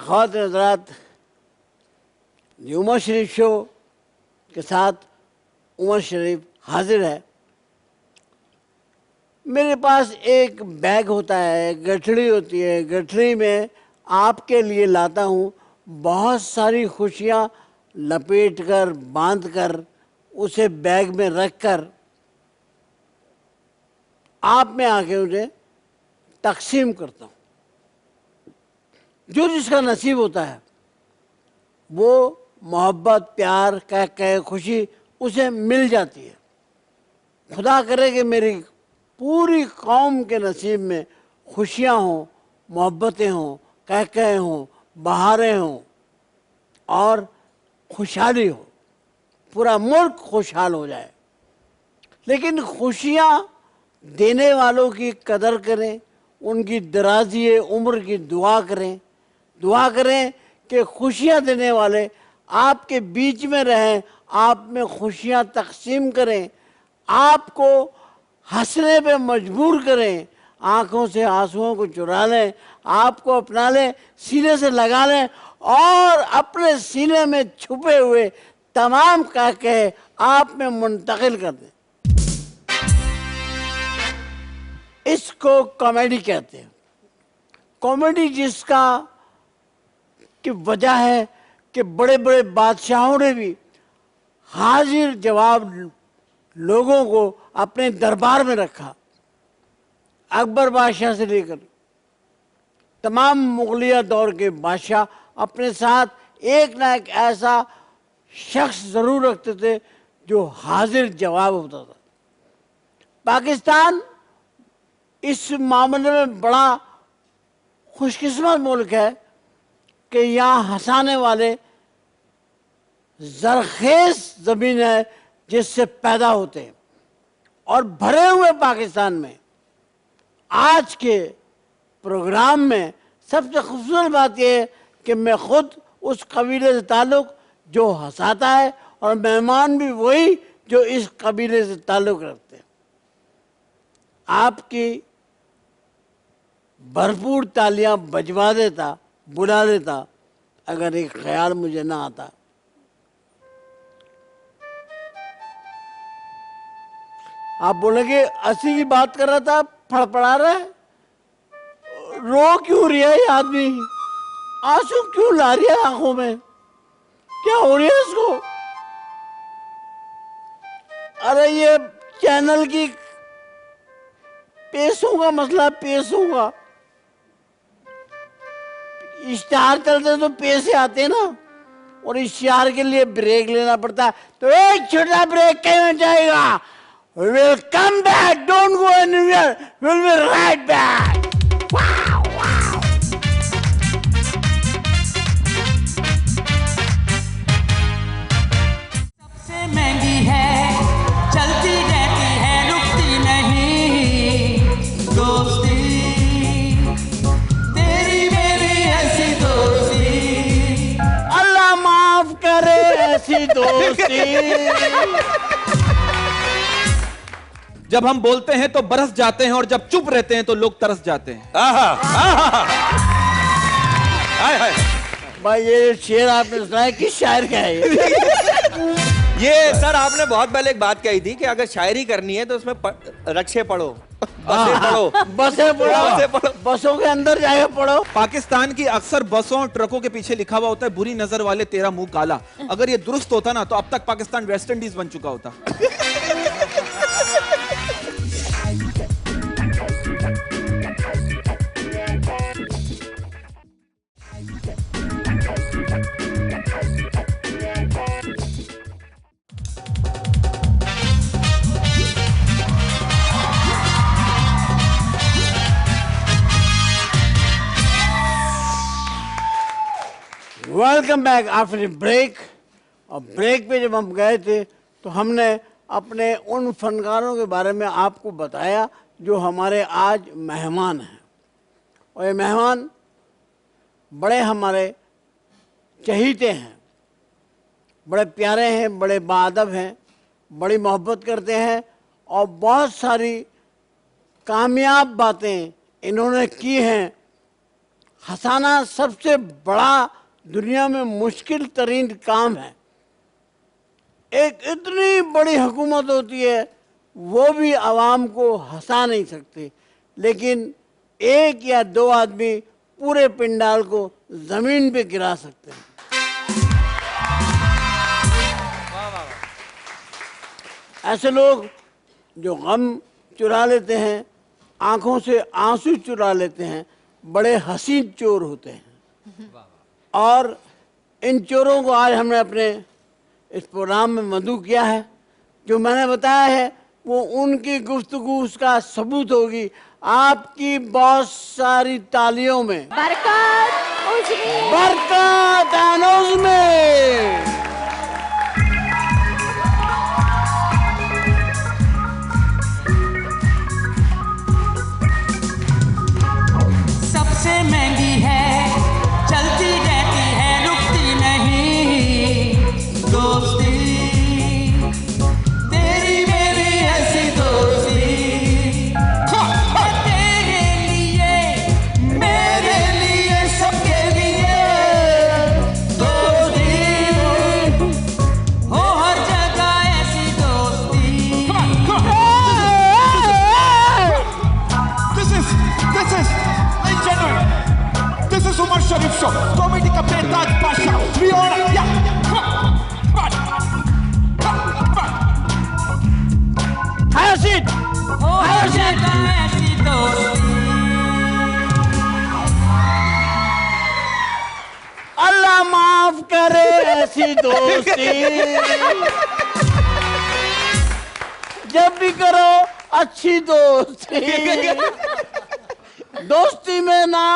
ख़वातीन हज़रात, उमर शरीफ शो के साथ उमर शरीफ हाजिर है। मेरे पास एक बैग होता है, गठड़ी होती है, गठड़ी में आपके लिए लाता हूँ बहुत सारी खुशियाँ लपेट कर, बांध कर, उसे बैग में रख कर आप में आके उन्हें तकसीम करता हूँ। जो जिसका नसीब होता है वो मोहब्बत, प्यार, कह खुशी उसे मिल जाती है। खुदा करे कि मेरी पूरी कौम के नसीब में खुशियाँ हों, मोहब्बतें हों, कह हों, बहारें हों और खुशहाली हो, पूरा मुल्क खुशहाल हो जाए। लेकिन खुशियाँ देने वालों की कदर करें, उनकी दराज़ी उम्र की दुआ करें। दुआ करें कि खुशियाँ देने वाले आपके बीच में रहें, आप में खुशियाँ तकसीम करें, आपको हंसने पे मजबूर करें, आँखों से आंसुओं को चुरा लें, आपको अपना लें, सीने से लगा लें और अपने सीने में छुपे हुए तमाम कह आप में मुंतकिल कर दें। इसको कॉमेडी कहते हैं। कॉमेडी जिसका की वजह है कि बड़े बड़े बादशाहों ने भी हाजिर जवाब लोगों को अपने दरबार में रखा। अकबर बादशाह से लेकर तमाम मुगलिया दौर के बादशाह अपने साथ एक ना एक ऐसा शख्स ज़रूर रखते थे जो हाजिर जवाब होता था। पाकिस्तान इस मामले में बड़ा खुशकिस्मत मुल्क है कि यहाँ हंसाने वाले ज़रखेज़ ज़मीन है जिससे पैदा होते हैं। और भरे हुए पाकिस्तान में आज के प्रोग्राम में सबसे खूबसूरत बात यह है कि मैं खुद उस कबीले से ताल्लुक़ जो हंसाता है और मेहमान भी वही जो इस कबीले से ताल्लुक़ रखते हैं। आपकी भरपूर तालियां बजवा देता, बुला देता अगर एक ख्याल मुझे ना आता। आप बोलेंगे अस्सी की बात कर रहा था, फड़फड़ा रहा है, रो क्यों रही है ये आदमी, आंसू क्यों ला रही है आंखों में, क्या हो रही है इसको? अरे ये चैनल की पैसों का मसला, पैसों का इश्तिहार चलते तो पैसे आते ना, और इश्तिहार के लिए ब्रेक लेना पड़ता है। तो एक छोटा ब्रेक कहीं जाएगा। We'll come back, don't go anywhere, we'll be right back. Wow, wow. सबसे महंगी है, चलती रहती है, रुकती नहीं दोस्ती, तेरी मेरी ऐसी दोस्ती, अल्लाह माफ करे ऐसी दोस्ती। जब हम बोलते हैं तो बरस जाते हैं और जब चुप रहते हैं तो लोग तरस जाते हैं। भाई ये शेर आपने सुना है, किस शायर का है ये सर आपने बहुत पहले एक बात कही थी कि अगर शायरी करनी है तो उसमें रक्षे पढ़ो, बसें पढ़ो, बसें पढ़ो, बसों के अंदर जाके पढ़ो। पाकिस्तान की अक्सर बसों ट्रकों के पीछे लिखा हुआ होता है बुरी नजर वाले तेरा मुंह काला। अगर ये दुरुस्त होता ना तो अब तक पाकिस्तान वेस्ट इंडीज बन चुका होता। Welcome back after break. और ब्रेक पे जब हम गए थे तो हमने अपने उन फनकारों के बारे में आपको बताया जो हमारे आज मेहमान हैं। और ये मेहमान बड़े हमारे चहीते हैं, बड़े प्यारे हैं, बड़े बाअदब हैं, बड़ी मोहब्बत करते हैं और बहुत सारी कामयाब बातें इन्होंने की हैं। हंसाना सबसे बड़ा दुनिया में मुश्किल तरीन काम है। एक इतनी बड़ी हुकूमत होती है, वो भी आवाम को हंसा नहीं सकती, लेकिन एक या दो आदमी पूरे पिंडाल को ज़मीन पे गिरा सकते हैं। ऐसे लोग जो गम चुरा लेते हैं, आंखों से आंसू चुरा लेते हैं, बड़े हसीन चोर होते हैं। और इन चोरों को आज हमने अपने इस प्रोग्राम में मदऊ किया है। जो मैंने बताया है वो उनकी गुफ्तगू उसका सबूत होगी। आपकी बहुत सारी तालियों में बरकत बरकत आनोज में। सबसे महंगी है, चलती रहती है, रुकती नहीं दोस्ती, तेरी मेरी ऐसी दोस्ती, तेरे लिए मेरे लिए सबके लिए दोस्ती, हो हर जगह ऐसी दोस्ती। This is, ladies and gentlemen, this is Umar Sharif Show. Comedy Captain Taj Pasha. We all, yeah, come on, Have a seat. हो हर जगह ऐसी दोस्ती। अल्लाह माफ करे ऐसी दोस्ती। जब भी करो अच्छी दोस्ती। दोस्ती में ना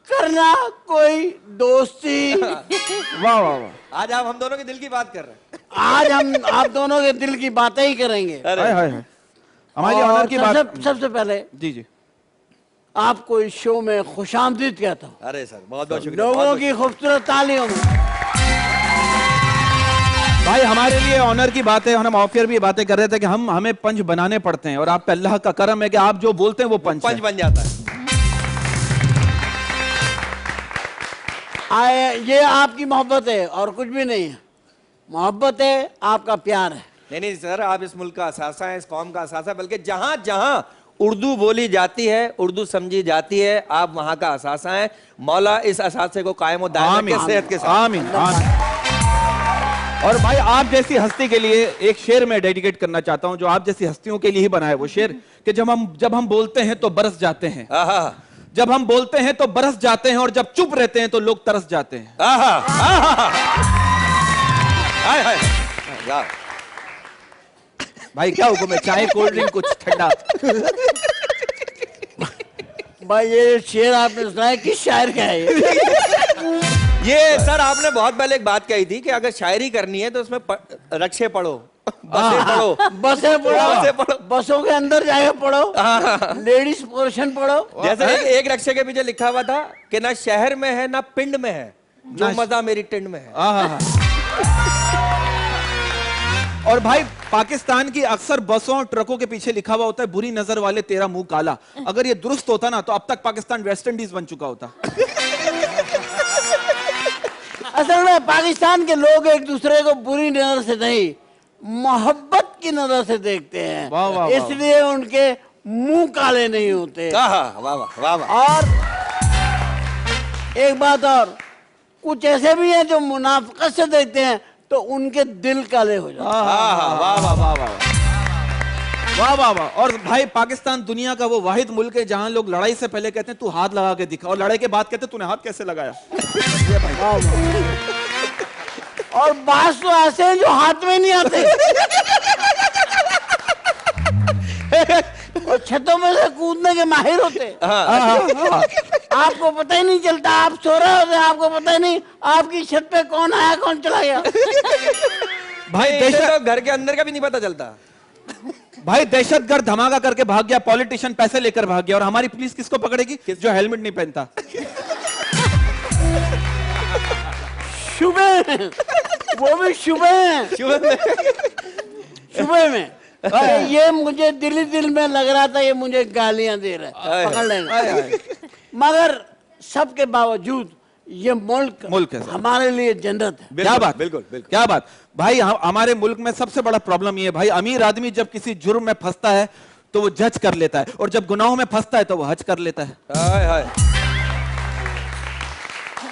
करना कोई दोस्ती। वाह वाह वाह। आज आप हम दोनों के दिल की बात कर रहे हैं। आज हम आप दोनों के दिल की बातें ही करेंगे। अरे हाय हाय हाय। हमारी और ऑनर की बात। सबसे पहले जी जी। आपको इस शो में खुशामदीद कहता हूँ, अरे सर बहुत बहुत शुक्रिया। लोगों बहुत की खूबसूरत तालियों में। भाई हमारे लिए ऑनर की बात है। हम ऑफियर भी बातें कर रहे थे कि हमें पंच बनाने पड़ते हैं और आप पे अल्लाह का करम है कि आप जो बोलते हैं वो पंच पंच है। बन जाता है। ये आपकी मोहब्बत है और कुछ भी नहीं है। मोहब्बत है, आपका प्यार है। नहीं नहीं सर, आप इस मुल्क का असासा है, इस कौम का असासा है, बल्कि जहां जहां उर्दू बोली जाती है, उर्दू समझी जाती है, आप वहां का असासा है। मौला इस असासे को कायम और दायम आमीन रखे सेहत के साथ। आमीन आमीन। और भाई आप जैसी हस्ती के लिए एक शेर मैं डेडिकेट करना चाहता हूं, जो आप जैसी हस्तियों के लिए ही बना है वो शेर, कि जब हम बोलते हैं तो बरस जाते हैं, आहा जब हम बोलते हैं तो बरस जाते हैं, और जब चुप रहते हैं तो लोग तरस जाते हैं। आहा आहा हाय हाय वाह। भाई क्या हुक्म है, चाय कोल्ड ड्रिंक कुछ ठंडा? भाई ये शेर आपने सुना है, किस शायर का है ये सर आपने बहुत पहले एक बात कही थी कि अगर शायरी करनी है तो उसमें रक्षे पढ़ो, बसें पढ़ो, बसें बसें पढ़ो, बसों के अंदर जाके पढ़ो, लेडीज पोर्शन पढ़ो। जैसे एक रक्षे के पीछे लिखा हुआ था कि ना शहर में है ना पिंड में है, जो मजा मेरी टिंड में है। आहा। और भाई पाकिस्तान की अक्सर बसों ट्रकों के पीछे लिखा हुआ होता है, बुरी नजर वाले तेरा मुंह काला। अगर ये दुरुस्त होता ना तो अब तक पाकिस्तान वेस्ट इंडीज बन चुका होता। असल में पाकिस्तान के लोग एक दूसरे को बुरी नजर से नहीं, मोहब्बत की नजर से देखते हैं। वाह, वाह, वाह। इसलिए उनके मुंह काले नहीं होते। आहा वाह वाह वाह वाह। और एक बात और, कुछ ऐसे भी हैं जो मुनाफिकत से देखते हैं तो उनके दिल काले हो जाते हैं। वाह वाह वाह वाह वाह वाह वाह। और भाई पाकिस्तान दुनिया का वो वाहिद मुल्क है जहां लोग लड़ाई से पहले कहते हैं तू हाथ लगा के दिखा, और लड़ाई के बाद कहते हैं तूने हाथ कैसे लगाया। और बास तो ऐसे हैं जो हाथ में नहीं आते। और छतों में से कूदने के माहिर होते। आपको पता ही नहीं चलता, आप सो रहे होते हैं, आपको पता ही नहीं आपकी छत पे कौन आया कौन चला गया। भाई इसे दहशत तो घर के अंदर का भी नहीं पता चलता। भाई दहशतगर्द धमाका करके भाग गया, पॉलिटिशियन पैसे लेकर भाग गया, और हमारी पुलिस किसको पकड़ेगी? जो हेलमेट नहीं पहनता। सुबह वो भी सुबह सुबह में ये मुझे दिल में लग रहा था ये मुझे गालियां दे रहा है, पकड़ लेना। मगर सबके बावजूद ये मुल्क है सर। हमारे लिए जन्नत है। क्या बात, बिल्कुल बिल्कुल। क्या बात भाई। हमारे मुल्क में सबसे बड़ा प्रॉब्लम ये है भाई, अमीर आदमी जब किसी जुर्म में फंसता है तो वो जज कर लेता है, और जब गुनाहों में फंसता है तो वो हज कर लेता है। हाय हाय।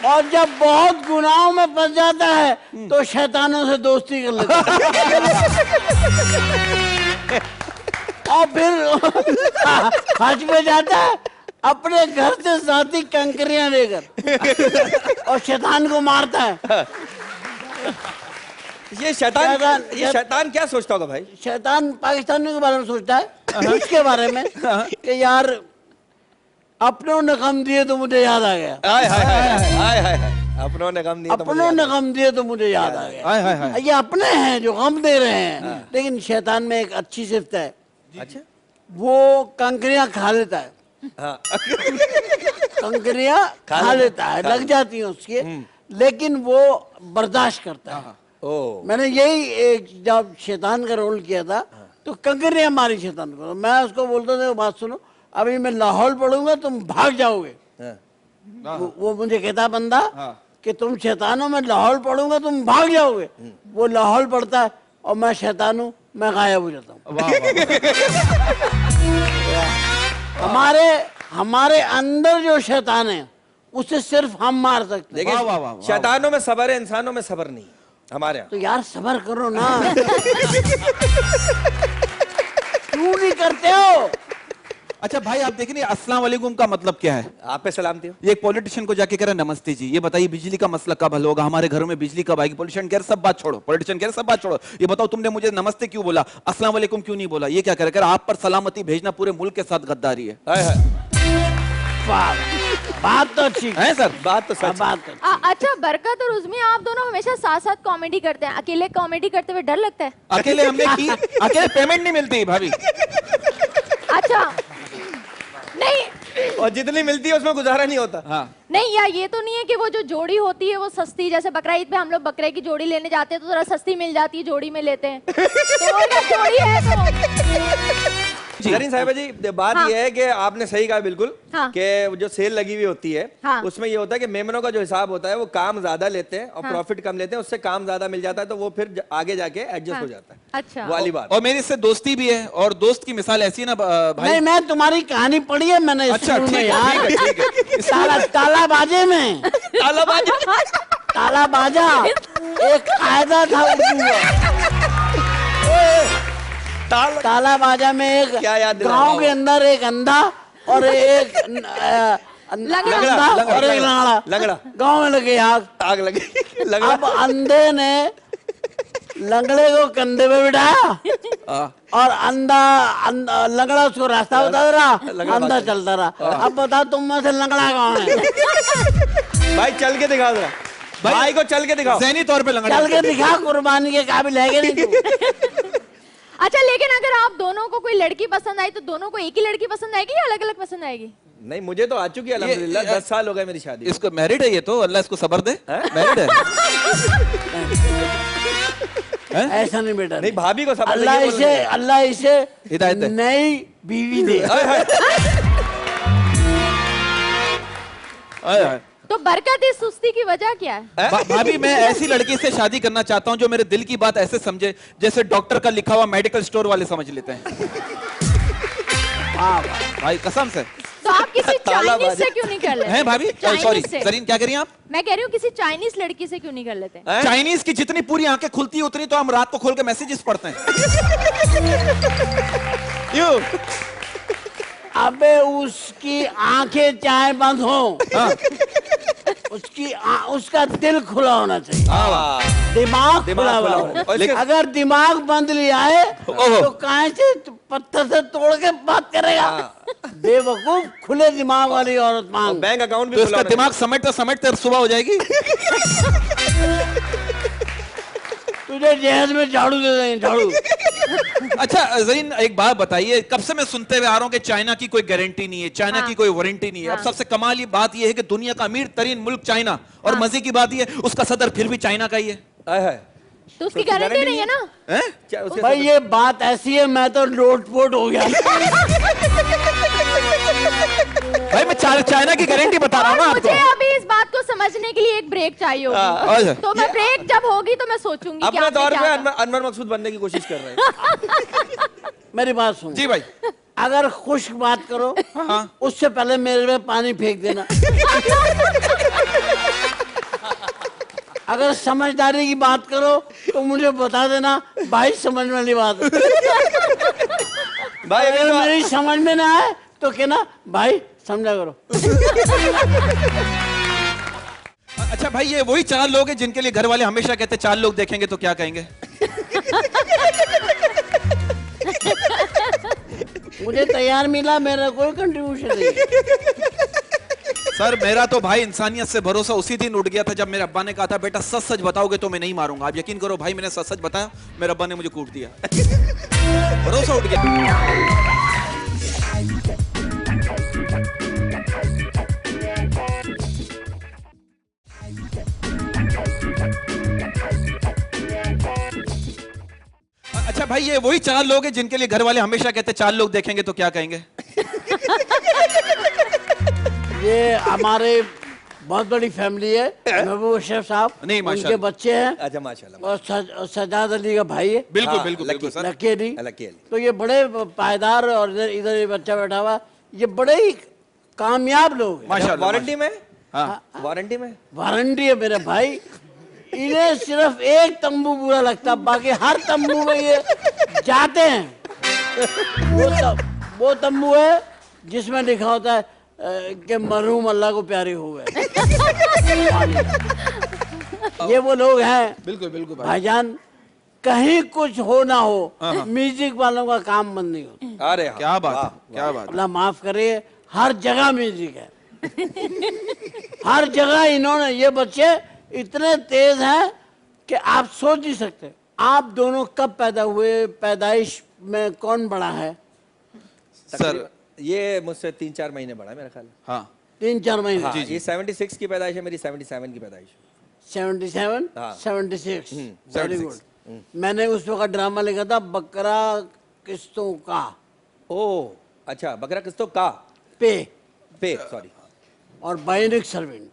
और जब बहुत गुनाहों में फंस जाता है तो शैतानों से दोस्ती कर लेता है। और फिर हज में जाता है अपने घर से साथी कंकरियां लेकर और शैतान को मारता है। ये शैतान क्या सोचता होगा भाई? शैतान पाकिस्तानियों के बारे में सोचता है, इसके बारे में कि यार अपनों ने गम दिए तो मुझे याद आ गया। हाय हाय हाय हाय हाय। अपनों ने गम दिया तो मुझे अपनों ने याद गम दिए तो मुझे याद आ गया। हाय हाय हाय। ये अपने हैं जो गम दे रहे हैं, लेकिन शैतान में एक अच्छी सिफ्त है, आ- अच्छा वो कंकरियां खा लेता है। हाँ। कंकरियां खा लेता है, लग जाती हैं उसके, लेकिन वो बर्दाश्त करता है। ओ मैंने यही एक जब शैतान का रोल किया था तो कंकरियां मारी शैतान को, मैं उसको बोलता था बात सुनो, अभी मैं लाहौल पढ़ूंगा तुम भाग जाओगे। हाँ। वो मुझे कहता बंदा कि तुम शैतान हो, मैं लाहौल पढ़ूंगा तुम भाग जाओगे। वो लाहौल पढ़ता है और मैं शैतान हूँ, मैं गायब हो जाता हूँ। वाह हमारे अंदर जो शैतान है उसे सिर्फ हम मार सकते हैं। देखिए वाह, वाह, वाह, वाह। शैतानों में सबर है, इंसानों में सबर नहीं हमारे यहाँ। तो यार सबर करो ना। क्यों नहीं करते हो? अच्छा भाई, आप देखें अस्सलाम वालेकुम का मतलब क्या है? आप पे सलामती हो। ये एक पॉलिटिशियन को जाके कह रहा है नमस्ते जी, ये बताइए बिजली का मसला कब हल होगा, हमारे घरों में बिजली कब आएगी? पॉलिटिशियन कह रहा सब बात छोड़ो, पॉलिटिशियन कह रहा सब बात छोड़ो, ये बताओ तुमने मुझे नमस्ते क्यों बोला, अस्सलाम वालेकुम क्यों नहीं बोला? ये क्या कह रहा है? आप पर सलामती भेजना पूरे मुल्क के साथ गद्दारी है। हाय हाय। वाह, बात तो अच्छी है सर? बात तो सच है। बात तो अच्छा, बरकत और उज़मी आप दोनों हमेशा साथ साथ कॉमेडी करते हैं, अकेले कॉमेडी करते हुए डर लगता है? अकेले हमने की, अकेले पेमेंट नहीं मिलती भाभी। अच्छा नहीं और जितनी मिलती है उसमें गुजारा नहीं होता। हाँ नहीं, या ये तो नहीं है कि वो जो जोड़ी होती है वो सस्ती, जैसे बकरा ईद पे हम लोग बकरे की जोड़ी लेने जाते हैं तो जरा सस्ती मिल जाती है, जोड़ी में लेते हैं तो वो अगर जोड़ी है तो जरीन साहिबा जी, बात हाँ। ये है कि आपने सही कहा बिल्कुल हाँ। कि जो सेल लगी हुई होती है हाँ। उसमें ये होता है कि मेमनों का जो हिसाब होता है वो काम ज्यादा लेते हैं और हाँ। प्रॉफिट कम लेते हैं, उससे काम ज्यादा मिल जाता है तो वो फिर आगे जाके एडजस्ट हाँ। हो जाता है। अच्छा वो वाली बात। और मेरी इससे दोस्ती भी है, और दोस्त की मिसाल ऐसी है ना भाई। नहीं, मैं तुम्हारी कहानी पढ़ी है मैंने अच्छा स्कूल ठीक में है, यार। ठीक है, ठीक है। ताला बाजे में ताला बाजा एक कायदा था उर्दू का। ताला बाजा में एक क्या याद दिला गांव रहा के हो? अंदर एक अंधा और एक लंगड़ा। अंधा और एक लंगड़ा। गांव में लगे आग। आग लगी। अब अंधे ने लंगड़े को कंधे पे बिठाया और लंगड़ा उसको रास्ता बता रहा, अंधा चलता रहा। अब बताओ तुम में से लंगड़ा कौन है? भाई चल के दिखाओ जरा, भाई को चल के दिखाओ। ज़हनी तौर पे लंगड़ा। चल के दिखा, कुर्बानी के काबिल है कि नहीं तू? अच्छा, लेकिन अगर आप दोनों को कोई लड़की पसंद आई तो दोनों को एक ही लड़की पसंद आएगी या अलग अलग पसंद आएगी? नहीं, मुझे तो आ चुकी है अल्हम्दुलिल्लाह, 10 साल हो गए मेरी शादी। इसको मैरिड है, ये तो अल्लाह इसको सबर दे। मैरिड है। ऐसा नहीं बेटा, नहीं, भाभी को सब अल्लाह इसे हिदायत दे। नई बीवी दे। आय, आय। तो बरकत इस सुस्ती की वजह क्या है? भाभी, मैं ऐसी लड़की से शादी करना चाहता हूँ जो मेरे दिल की बात ऐसे समझे जैसे डॉक्टर का लिखा हुआ मेडिकल स्टोर वाले समझ लेते हैं। भाई कसम से। तो आप किसी चाइनीज से क्यों नहीं कर लेते? हैं भाभी? चाइनीज सॉरी से। जरीन, क्या कह रही हैं आप? मैं कह रही हूँ किसी चाइनीज लड़की से क्यों नहीं कर लेते? चाइनीज की जितनी पूरी आंखें खुलती है उतनी तो हम रात को खोल के मैसेजेस पढ़ते हैं। यूं। अबे उसकी आंखें चाहे बंद हो, उसका दिल खुला होना चाहिए, दिमाग खुला हुआ होना। और इसके- अगर दिमाग बंद लिया है तो कहाँ से पत्थर से तोड़ के बात करेगा। बेवकूफ, खुले दिमाग वाली औरत मांग। बैंक अकाउंट भी तो खुला इसका होना दिमाग समेटते समेटते सुबह हो जाएगी। तुझे जहज में झाड़ू दे देंगे, झाड़ू। अच्छा जरीन, एक बात बताइए, कब से मैं सुनते हुए आ रहा हूँ कि चाइना की कोई गारंटी नहीं है, चाइना की कोई वारंटी नहीं है। अब सबसे कमाल ये बात ये है कि दुनिया का अमीर तरीन मुल्क चाइना, और मजे की बात ये है उसका सदर फिर भी चाइना का ही है। है। तो उसकी गारंटी नहीं है ना। हैं? क्या उसके भाई ये बात ऐसी है, मैं तो लोटपोट हो गया। भाई मैं चाइना की गारंटी बता रहा हूँ ना और आपको। मुझे अभी इस बात को समझने के लिए एक ब्रेक चाहिए अच्छा। होगी। तो मैं ब्रेक जब होगी तो मैं सोचूंगी कि अपने आपने तौर क्या पे कहा। अनवर मकसूद बनने की कोशिश कर रहे हैं। मेरी बात सुन, जी भाई। अगर खुश्क बात करो हाँ। उससे पहले मेरे में पानी फेंक देना। अगर समझदारी की बात करो तो मुझे बता देना, भाई समझ वाली बात है। भाई अभी अगर तो मेरी समझ में ना आए तो कहना भाई समझा करो। अच्छा भाई, ये वही 4 लोग हैं जिनके लिए घर वाले हमेशा कहते 4 लोग देखेंगे तो क्या कहेंगे? मुझे तैयार मिला, मेरा कोई कंट्रीब्यूशन नहीं। सर मेरा तो भाई इंसानियत से भरोसा उसी दिन उठ गया था जब मेरे अब्बा ने कहा था बेटा सच सच बताओगे तो मैं नहीं मारूंगा। आप यकीन करो भाई, मैंने सच सच बताया, मेरे अब्बा ने मुझे कूट दिया। भरोसा उठ गया। अच्छा भाई, ये वही 4 लोग हैं जिनके लिए घर वाले हमेशा कहते 4 लोग देखेंगे तो क्या कहेंगे? ये हमारे बहुत बड़ी फैमिली है। महबूब शेफ साहब, नहीं, उनके माशाल्लाह। बच्चे हैं अच्छा माशाल्लाह। और सजाद अली का भाई है, बिल्कुल हाँ, बिल्कुल लकी। बिल्कुल sir. Lucky Ali. Lucky Ali. तो ये बड़े पायदार, और इधर इधर ये बच्चा बैठा हुआ, ये बड़े ही कामयाब लोग हैं। माशाल्लाह। वारंटी में? हाँ। वारंटी में? वारंटी है मेरे भाई। इन्हें सिर्फ एक तंबू बुरा लगता, बाकी हर तंबू में ये जाते हैं। वो तंबू है जिसमें लिखा होता है कि मरहूम अल्लाह को प्यारे हो गए। ये वो लोग हैं बिल्कुल बिल्कुल भाई। भाईजान, कहीं कुछ हो ना हो, म्यूजिक वालों का काम बंद नहीं होता। अरे हाँ, क्या बात वाह, है, क्या बात है। अल्लाह माफ करे, हर जगह म्यूजिक है। हर जगह इन्होंने, ये बच्चे इतने तेज हैं कि आप सोच नहीं सकते। आप दोनों कब पैदा हुए, पैदाइश में कौन बड़ा है? सर ये मुझसे 3-4 महीने बड़ा है मेरा ख्याल। हाँ 3-4 महीने। हाँ, ये 76 की पैदाइश है, मेरी 77 की पैदाइश। 77, हाँ। 76, वेरी 76। गुड। मैंने उस वक्त ड्रामा लिखा था बकरा किस्तों का ओ अच्छा, बकरा किस्तों का पे पे, सॉरी। और बाइनिक सर्वेंट,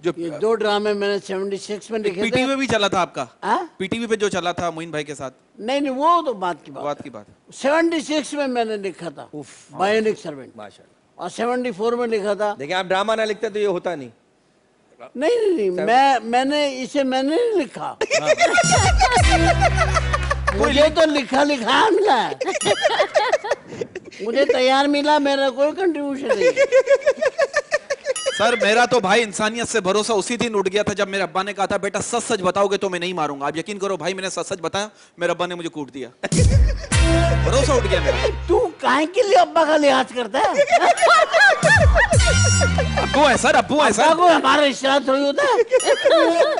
जो ये 2 ड्रामे मैंने 76 में लिखे पीटीवी थे। में भी चला था आपका, हाँ? पीटीवी पे जो चला था मोइन भाई के साथ, नहीं नहीं, वो तो बात की बात। बात की बात। 76 में मैंने लिखा था बायोनिक सर्वेंट, माशाल्लाह। और 74 में लिखा था। देखिए आप ड्रामा ना लिखते तो ये होता नहीं। नहीं नहीं नहीं, मैंने नहीं लिखा। मुझे तो लिखा लिखा मिला है। मुझे तैयार मिला, मेरा कोई कंट्रीब्यूशन नहीं। सर मेरा तो भाई इंसानियत से भरोसा उसी दिन उठ गया था जब मेरे अब्बा ने कहा था बेटा सच सच बताओगे तो मैं नहीं मारूंगा। आप यकीन करो भाई, मैंने सच सच बताया, मेरे अब्बा ने मुझे कूट दिया। भरोसा उठ गया मेरा। तू काहे के लिए अब्बा का लिहाज करता है? अब्बू है सर, अब्बू है अब्बा सर। को हमारा रिश्तेदार थोड़ी होता है।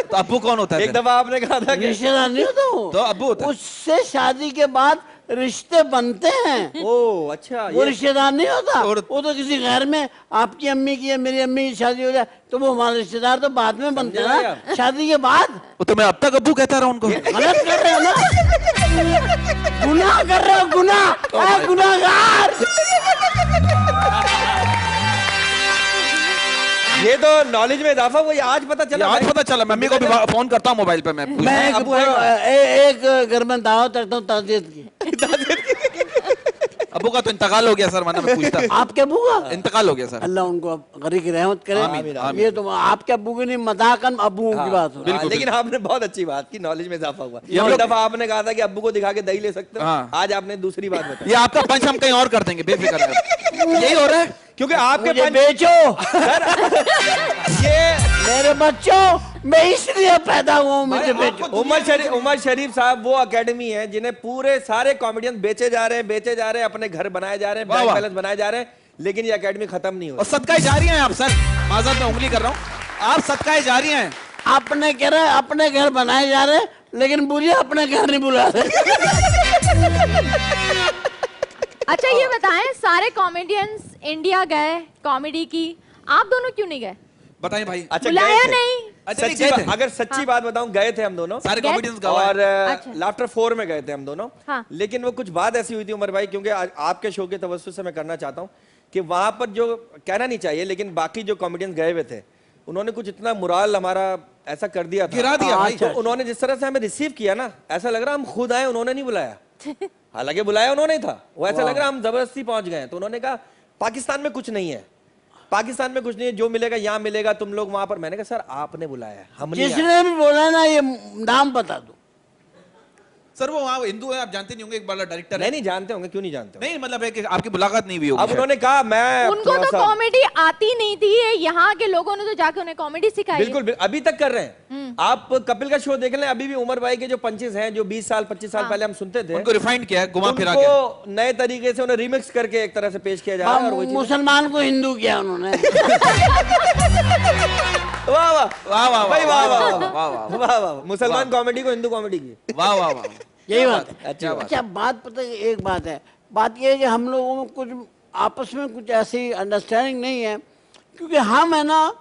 तो अब्बू कौन होता है एक फिर? दफा आपने कहा था कि रिश्तेदार नहीं होता वो। तो अब्बू होता है। उससे शादी के बाद रिश्ते बनते हैं, ओ अच्छा, वो रिश्तेदार नहीं होता। और- वो तो किसी घर में आपकी अम्मी की या मेरी अम्मी की शादी हो जाए तो वो हमारे रिश्तेदार तो बाद में बनते हैं समझे ना, शादी के बाद। वो तो मैं अब तक अब्बू कहता रहा उनको। गलत कर रहे हो ना, गुनाह कर रहे हो, गुनाह, गुनाहगार। ये तो नॉलेज में इजाफा हुआ, ये आज पता चला। आज पता चला, मम्मी को भी फोन करता हूँ मोबाइल पे मैं। मैं अबू है। एक घर में दावत रखता हूँ ताजियत की। अब्बू का तो इंतकाल हो गया सर, वरना मैं पूछता। आपके अबू का इंतकाल हो गया सर। अल्लाह उनको गरी की रहमत करे। आमीन, आमीन। ये तो आपके अब्बू की नहीं, मजाकन अब्बुओं की बात हो रही है। हाँ, लेकिन आपने बहुत अच्छी बात की, नॉलेज में इजाफा हुआ। ये हम एक लोग- दफा आपने कहा था कि अब्बू को दिखा के दही ले सकते हो, हाँ। आज आपने दूसरी बात बताई। ये आपका पंच हम कहीं और कर देंगे, बेफिक्र रहो। यही हो रहा है। क्योंकि आपके मुझे पंच बेचो ये मेरे बच्चों, मैं इसलिए पैदा हुआ हूं, मुझे बेचो। उमर शरीफ साहब वो एकेडमी है जिन्हें पूरे सारे कॉमेडियन बेचे जा रहे हैं, अपने घर बनाए जा रहे हैं, वाह, बैंक वाह। बैलेंस बनाए जा रहे हैं, लेकिन ये एकेडमी खत्म नहीं हो और सदका जारी हैं आप सर, माजरत में उंगली कर रहा हूँ, आप सदका जारी हैं। अपने कह रहे अपने घर बनाए जा रहे, लेकिन मुझे अपने घर नहीं बुला रहे। अच्छा ये बताएं, सारे कॉमेडियंस इंडिया गए कॉमेडी की, आप दोनों क्यों नहीं गए? बताइए भाई। अच्छा बुलाया गए थे। नहीं? अच्छा, सच्ची गए बात, थे। अगर सच्ची बात बताऊं, गए थे हम दोनों सारे गए? कॉमेडियंस गवाह और अच्छा। लाफ्टर 4 में गए थे हम दोनों। हाँ। लेकिन वो कुछ बात ऐसी हुई थी उमर भाई, क्योंकि आपके शो के तवज्जो से मैं करना चाहता हूं कि वहां पर जो कहना नहीं चाहिए, लेकिन बाकी जो कॉमेडियंस गए हुए थे उन्होंने कुछ इतना मुराल हमारा ऐसा कर दिया था, गिरा दिया भाई। तो उन्होंने जिस तरह से हमें रिसीव किया ना, ऐसा लग रहा हम खुद आए, उन्होंने नहीं बुलाया। हालांकि बुलाया उन्होंने ही था, वो ऐसा लग रहा हम जबरदस्ती पहुंच गए। तो उन्होंने कहा पाकिस्तान में कुछ नहीं है, पाकिस्तान में कुछ नहीं है, जो मिलेगा यहाँ मिलेगा, तुम लोग वहां पर। मैंने कहा सर आपने बुलाया है, हम नहीं आए। जिसने भी बोला ना, ये नाम बता दो। सर वो वहाँ हिंदू है, आप जानते नहीं होंगे, एक बड़ा डायरेक्टर है। नहीं जानते होंगे, क्यों नहीं जानते होंगे? नहीं मतलब है कि आपकी मुलाकात नहीं हुई होगी अब शायद। उन्होंने कहा मैं उनको थोड़ा तो सा- कॉमेडी आती नहीं थी, यहाँ के लोगों ने तो जाके उन्हें कॉमेडी सिखाई है। बिल्कुल अभी तक कर रहे हैं। आप कपिल का शो देख लें, अभी भी उमर भाई के जो पंचेस हैं, जो 20 साल 25 साल पहले हम सुनते थे, उनको रिफाइंड किया है, घुमा फिरा के। उनको नए तरीके से उन्हें रिमिक्स करके एक तरह से पेश किया जा रहा है। और वो चीज़- मुसलमान को हिंदू किया उन्होंने। वाह वाह वाह वाह भाई, वाह वाह वाह वाह वाह वाह, मुसलमान कॉमेडी को हिंदू कॉमेडी की। वाह वाह वाह। यही बात है। अच्छी बात। अच्छा बात पता है, एक बात है, बात ये है कि हम लोगों में कुछ आपस में कुछ ऐसी अंडरस्टैंडिंग नहीं है, क्योंकि हम है ना,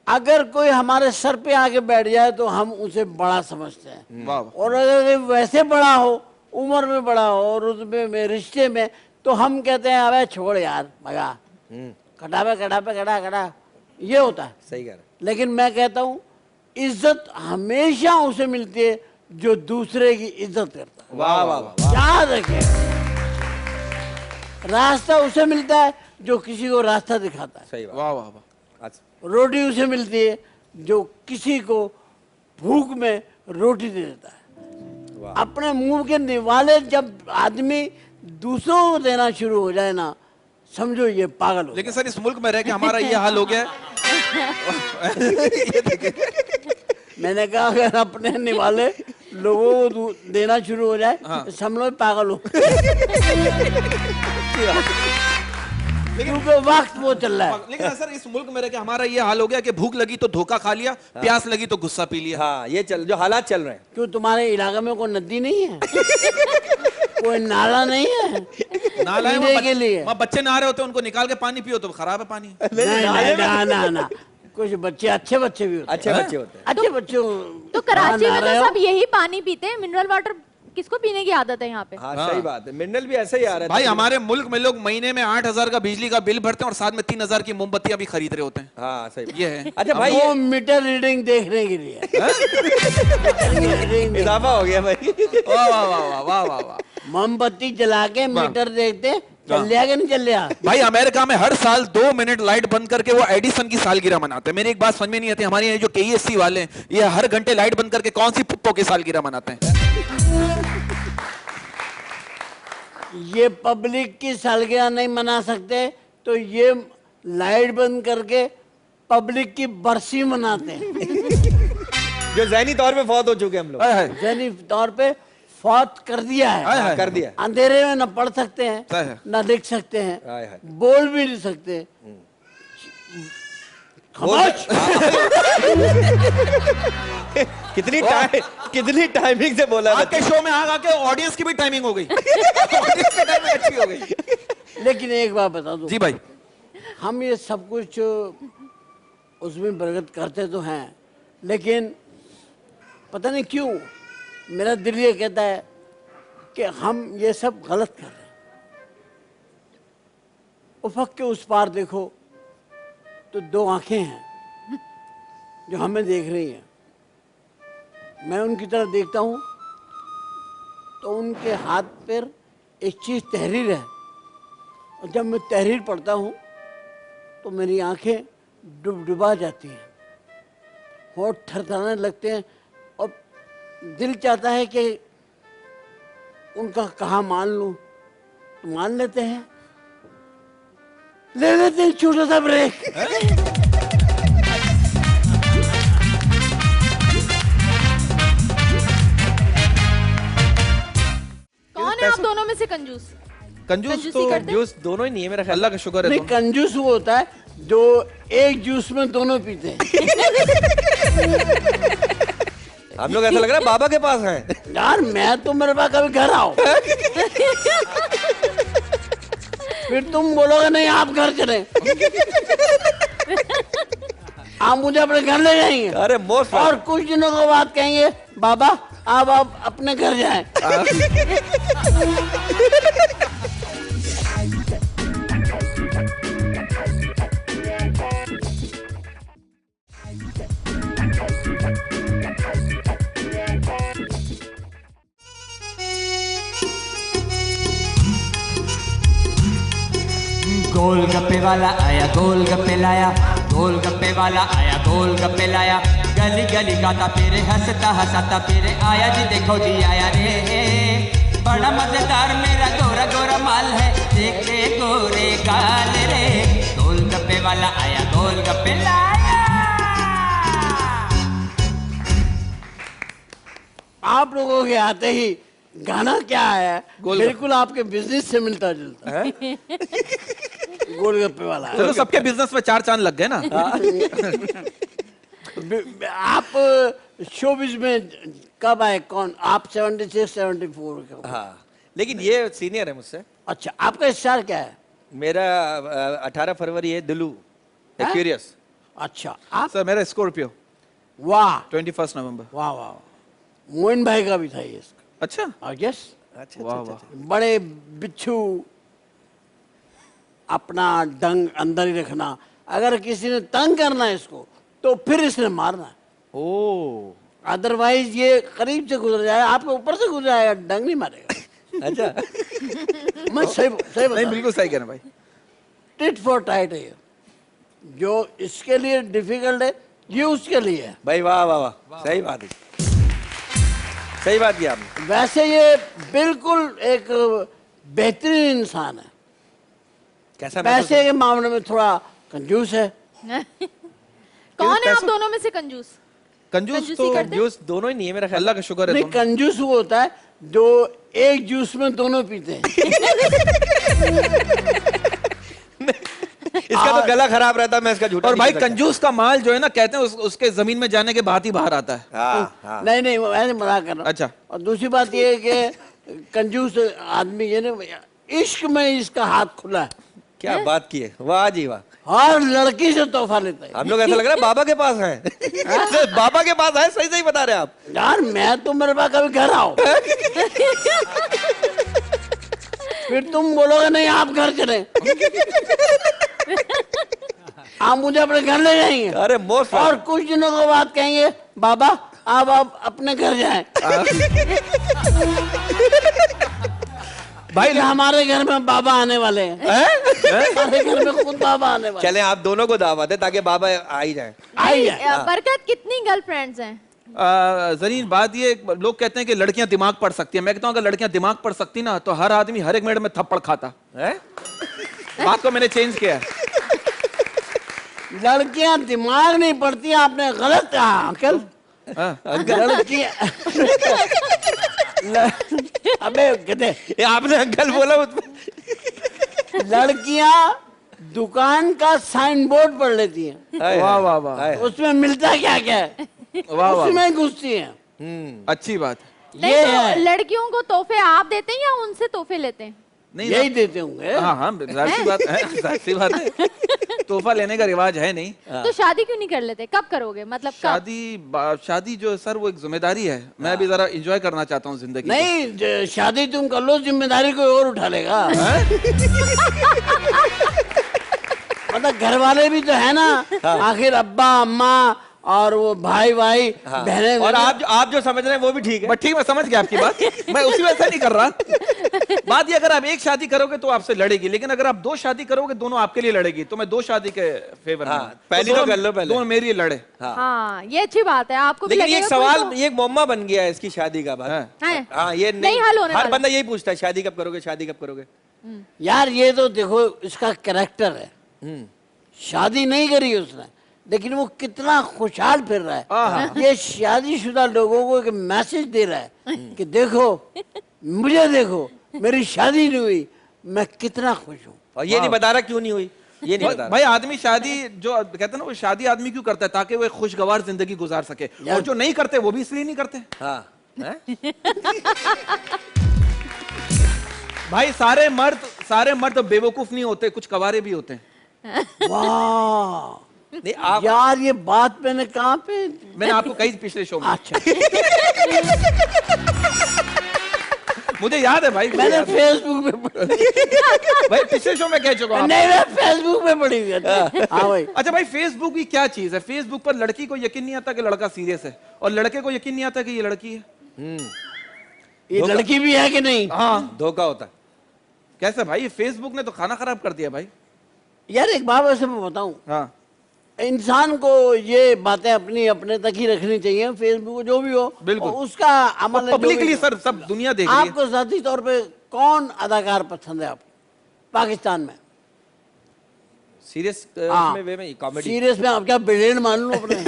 अगर कोई हमारे सर पे आके बैठ जाए तो हम उसे बड़ा समझते हैं, वाह। और अगर वैसे बड़ा हो, उम्र में बड़ा हो और उसमें में रिश्ते में, तो हम कहते हैं अबे छोड़ यार, भगा, कटा पे कटा पे कटा कटा, ये होता है। सही कह रहे हैं। लेकिन मैं कहता हूँ इज्जत हमेशा उसे मिलती है जो दूसरे की इज्जत करता है। वाह वाह वाह। याद रखें, रास्ता उसे मिलता है जो किसी को रास्ता दिखाता है। सही बात। वाह वाह वाह। अच्छा। रोटी उसे मिलती है जो किसी को भूख में रोटी दे देता है। वाह। अपने मुंह के निवाले जब आदमी दूसरों को देना शुरू हो जाए ना, समझो ये पागल हो लेकिन सर इस मुल्क में रह के हमारा ये हाल हो गया है। ये देखिए। मैंने कहा अगर अपने निवाले लोगों को देना शुरू हो जाए तो समझ लो पागल हो। क्योंकि वक्त वो चल रहा है। लेकिन सर इस मुल्क में रह के हमारा ये हाल हो गया कि भूख लगी तो धोखा खा लिया, प्यास लगी तो गुस्सा पी लिया। हाँ, ये चल जो हालात चल रहे हैं। क्यों तुम्हारे इलाके में कोई नदी नहीं है? कोई नाला नहीं है नाला है, पीने के लिए? वहाँ बच्चे नहा रहे होते हैं, उनको निकाल के पानी पियो तो खराब है पानी। नहीं, ना ना ना, कुछ बच्चे अच्छे बच्चे भी होते हैं। अच्छे बच्चे होते हैं। अच्छे बच्चों तो कराची नहा में रहे तो हो? सब यही पानी पीते हैं, मिनरल वाटर किसको पीने की आदत है यहाँ पे? हाँ सही बात है, मिनरल भी ऐसे ही आ रहा है। भाई हमारे मुल्क में लोग महीने में 8,000 का बिजली का बिल भरते हैं और साथ में 3,000 की मोमबत्तियां भी खरीद रहे होते हैं। हाँ सही बात। ये है। अच्छा भाई, वो मीटर रीडिंग देखने के लिए रीडिंग इजाफा हो गया भाई। वाह वाह वाह वाह वाह वाह वाह। मोमबत्ती जला के मीटर देखते चल लिया कि नहीं चल लिया। भाई अमेरिका में हर साल 2 मिनट लाइट बंद करके वो एडिसन की सालगिरह मनाते हैं। मेरी एक बात समझ में नहीं आती, हमारे यहाँ जो केईएससी वाले हैं ये हर घंटे लाइट बंद करके कौन सी पुप्पो की सालगिरह मनाते हैं? ये पब्लिक की सालगिरह नहीं मना सकते तो ये लाइट बंद करके पब्लिक की बरसी मनाते हैं। जो ज़हनी तौर पे फौत हो चुके हम लोग। हाय हाय। जहनी तौर पे फौत कर दिया हाय है। हाय। कर दिया। अंधेरे में न पढ़ सकते सही हैं है। न लिख सकते हाय हैं, हाय। बोल भी नहीं सकते। खामोश। कितनी टाइमिंग से बोला है आपके शो में आके ऑडियंस की भी टाइमिंग हो गई। ऑडियंस की टाइमिंग अच्छी हो गई। लेकिन एक बात बता दो, जी भाई। हम ये सब कुछ उसमें प्रगत करते तो हैं, लेकिन पता नहीं क्यों मेरा दिल ये कहता है कि हम ये सब गलत कर रहे हैं। उफक के उस पार देखो तो 2 आंखें हैं जो हमें देख रही हैं। मैं उनकी तरफ देखता हूँ तो उनके हाथ पर एक चीज़ तहरीर है, और जब मैं तहरीर पढ़ता हूँ तो मेरी आंखें डुबडुबा जाती हैं, होंठ थरथराने लगते हैं, और दिल चाहता है कि उनका कहा मान लूं, तो मान लेते हैं, ले लेते हैं छोटा सा ब्रेक। कौन है आप दोनों में से कंजूस? कंजूस कंजूसी तो करते? जूस दोनों ही नहीं है मेरा ख्याल। अल्लाह का शुक्र है नहीं, दोनों। कंजूस वो होता है जो एक जूस में दोनों पीते हैं। हम लोग ऐसा लग रहा है बाबा के पास हैं। यार मैं तो मेरे पास कभी घर आओ, फिर तुम बोलोगे नहीं आप घर चले, आप मुझे अपने घर ले जाएंगे अरे मोस्ट और कुछ दिनों के बाद कहेंगे बाबा अब आप अपने घर जाएं। गोल गप्पे वाला आया गोल गप्पे लाया, गोल गप्पे वाला आया गोल गप्पे लाया, गली गली गाता फिरे हंसता हंसाता फिरे, आया जी देखो जी आया रे, बड़ा मजेदार मेरा गोरा गोरा माल है, देखे गोरे गाल रे, गोल गप्पे वाला आया गोल गप्पे लाया। आप लोगों के आते ही गाना क्या आया, गोलगप्पे। बिल्कुल आपके बिजनेस से मिलता जुलता है। गोलगप्पे वाला है। चलो सबके बिजनेस में 4 चांद लग गए ना। आप शोबिज में कब आए? कौन आप? 76 74 के? हाँ, लेकिन ये सीनियर है मुझसे। अच्छा, आपका स्टार क्या है? मेरा 18 फरवरी है दिलू हाँ? क्यूरियस। अच्छा, आप? सर मेरा स्कॉर्पियो वाह 21 नवंबर। वाह वाह, मोइन भाई का भी था ये इसका। अच्छा यस, अच्छा वाह अच्छा, वाह। बड़े बिच्छू, अपना डंग अंदर ही रखना, अगर किसी ने तंग करना है इसको तो फिर इसने मारना है, ओ अदरवाइज ये करीब से गुजर जाएगा, आपके ऊपर से गुजर जाएगा, डंग नहीं मारेगा। अच्छा मैं सही नहीं बता, बिल्कुल सही कह रहे हैं भाई। टिट फॉर टाइट है ये, जो इसके लिए डिफिकल्ट है ये उसके लिए है। भाई वाह वाह वाह, सही बात है, सही बात की आपने। वैसे ये बिल्कुल एक बेहतरीन इंसान है, कैसा पैसे के मामले में थोड़ा कंजूस है। कौन है आप दोनों में से कंजूस? कंजूस कंजूसी तो करते? जूस दोनों ही नहीं है मेरा ख्याल। अल्लाह का शुक्र है नहीं, दोनों। कंजूस वो होता है जो एक जूस में दोनों पीते हैं। इसका तो गला खराब रहता है, मैं इसका झूठा और नहीं भाई कह सकता। कंजूस का माल जो है ना, कहते हैं उसके जमीन में जाने के बाद ही बाहर आता है। हाँ हाँ नहीं नहीं, मैं ऐसे मजाक कर रहा हूँ। अच्छा। और दूसरी बात ये है कि कंजूस आदमी ये ना, इश्क में इसका हाथ खुला है, क्या बात की है, वाह जी वाह। हर लड़की से तोहफा लेता है। हम लोग ऐसा लग रहा है बाबा के पास हैं। बाबा के पास है, सही सही बता रहे हैं आप। यार मैं तो मेरे पास कभी घर आओ, फिर तुम बोलोगे नहीं आप घर चले, आप मुझे अपने घर ले जाएंगे अरे मोस्ट और कुछ दिनों के बाद कहेंगे बाबा अब आप अपने घर जाएं। भाई हमारे घर में बाबा आने वाले हैं, हमारे घर में खुद बाबा आने वाले चले आप दोनों को दावत है ताकि बाबा आ ही जाए। आई है। बरकत कितनी गर्लफ्रेंड्स हैं? जरीन बात ये, लोग कहते हैं कि लड़कियां दिमाग पढ़ सकती हैं। मैं कहता हूं अगर लड़कियां दिमाग पढ़ सकती ना तो हर आदमी हर एक मिनट में थप्पड़ खाता। हैं? बात को मैंने चेंज किया है। लड़कियां दिमाग नहीं पढ़ती, आपने गलत कहा अंकल। हाँ। लड़कियां अबे गधे, ये आपने अंकल बोला उसमें। लड़कियां दुकान का साइन बोर्ड पढ़ लेती हैं, हाय, वाह हाय, वाह वाह हाय। उसमें मिलता क्या क्या है वाह वाह, उसमें घुसती हैं। अच्छी बात है। नहीं ये तो है। लड़कियों को तोहफे आप देते हैं या उनसे तोहफे लेते हैं? नहीं यही देते होंगे। हाँ हाँ जाहिर सी बात है, जाहिर सी बात है। तोहफा लेने का रिवाज है नहीं। तो शादी क्यों नहीं कर लेते? कब करोगे? मतलब कब? शादी जो सर वो एक जिम्मेदारी है। मैं भी जरा एंजॉय करना चाहता हूँ जिंदगी को। नहीं, शादी तुम कर लो, जिम्मेदारी कोई और उठा लेगा। मतलब घर वाले भी तो है ना, आखिर अब्बा अम्मा और वो भाई भाई बहनें। और आप जो समझ रहे हैं वो भी ठीक है। बट ठीक, मैं समझ गया आपकी बात। मैं उसी वजह से नहीं कर रहा। बात ये, अगर आप एक शादी करोगे तो आपसे लड़ेगी, लेकिन अगर आप 2 शादी करोगे दोनों आपके लिए लड़ेगी, तो मैं 2 शादी के फेवर में हाँ, हूं। पहली तो कर लो पहले। दोनों मेरी लड़े। हाँ ये अच्छी बात है। आपको भी लेकिन ये एक लगेगा कोई सवाल, तो- ये एक मुअम्मा बन गया है इसकी शादी का बात। हाँ। है? हाँ, ये नहीं हल होने हर वाला। बंदा यही पूछता है, शादी कब करोगे, शादी कब करोगे। यार ये तो देखो इसका कैरेक्टर है, शादी नहीं करी उसने, लेकिन वो कितना खुशहाल फिर रहा है। ये शादीशुदा लोगों को एक मैसेज दे रहा है कि देखो, मुझे देखो, मेरी शादी नहीं हुई, मैं कितना खुश हूँ। और ये नहीं बता रहा क्यों नहीं हुई, ये नहीं बता भाई आदमी शादी जो कहते हैं ना, वो शादी आदमी क्यों करता है? ताकि वो एक खुशगवार जिंदगी गुजार सके। और जो नहीं करते वो भी इसलिए नहीं करते। रहा। हाँ हैं? भाई सारे मर्द बेवकूफ नहीं होते, कुछ कवारे भी होते हैं। वाह नहीं आप यार, ये बात मैंने कहाँ पे, मैंने आपको कही पिछले शो में। अच्छा मुझे याद है भाई, मैंने फेसबुक पे पढ़ी। भाई पिछले शो में कह चुका हूं। नहीं, मैं फेसबुक पे पढ़ी हुई है। हाँ भाई, अच्छा भाई, फेसबुक की क्या चीज है? फेसबुक पर लड़की को यकीन नहीं आता कि लड़का सीरियस है, और लड़के को यकीन नहीं आता कि ये लड़की है। ये लड़की भी है कि नहीं? हाँ, धोखा होता है। कैसे भाई? फेसबुक ने तो खाना खराब कर दिया भाई। यार एक बात वैसे मैं बताऊं, हाँ, इंसान को ये बातें अपनी अपने तक ही रखनी चाहिए। फेसबुक जो भी हो, बिल्कुल। और उसका अमल जो पब्लिकली भी- सर, सब दुनिया देख रही है। आपको जाती तौर पे कौन अदाकार पसंद है आपको पाकिस्तान में? सीरियस हाँ। में वे में कॉमेडी। सीरियस में आप क्या ब्रिलियंट मान लो अपने?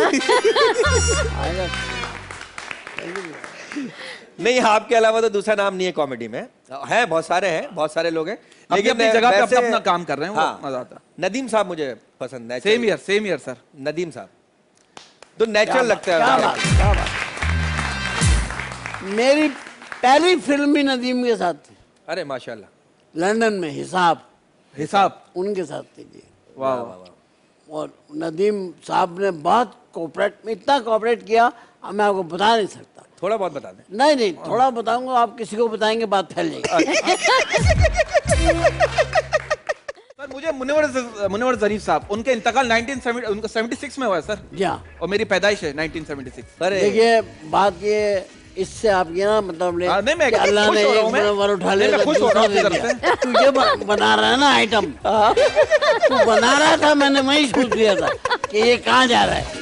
नहीं, आपके अलावा तो दूसरा नाम नहीं है कॉमेडी में। है, बहुत सारे हैं, बहुत सारे लोग हैं, अपनी अपनी जगह पे वैसे- अपना काम कर रहे हैं, वो हाँ, मजा आता है। नदीम साहब मुझे पसंद है। Same year sir. नदीम साहब तो नेचुरल लगता क्या है। बात, क्या बात। मेरी पहली फिल्म भी नदीम के साथ थी, अरे माशाल्लाह। लंदन में, हिसाब। उनके साथ थी जी। वाह वाह। और नदीम साहब ने बहुत इतना कोऑपरेट किया, अब मैं आपको बता नहीं सकता। थोड़ा बहुत बता दें। नहीं नहीं, थोड़ा बताऊंगा, आप किसी को बताएंगे बात फैल जाएगी। सर मुझे मुनव्वर जरीफ साहब, उनके इंतकाल 1976 में हुआ है सर, जी हाँ, और मेरी पैदाइश है 1976। अरे देखिए बात ये, इससे आप ये ना मतलब हाँ, नहीं, मैं कि अल्लाह खुश ने हो रहा एक हूँ मैं। मुनव्वर उठा नहीं, लिया, मैं खुश हो रहा हूँ दूसरा आपकी दे तरफ दिया। तू ये बना रहा है ना आइटम, तू बना रहा था, मैंने वही सोच लिया था कि ये कहाँ जा रहा है।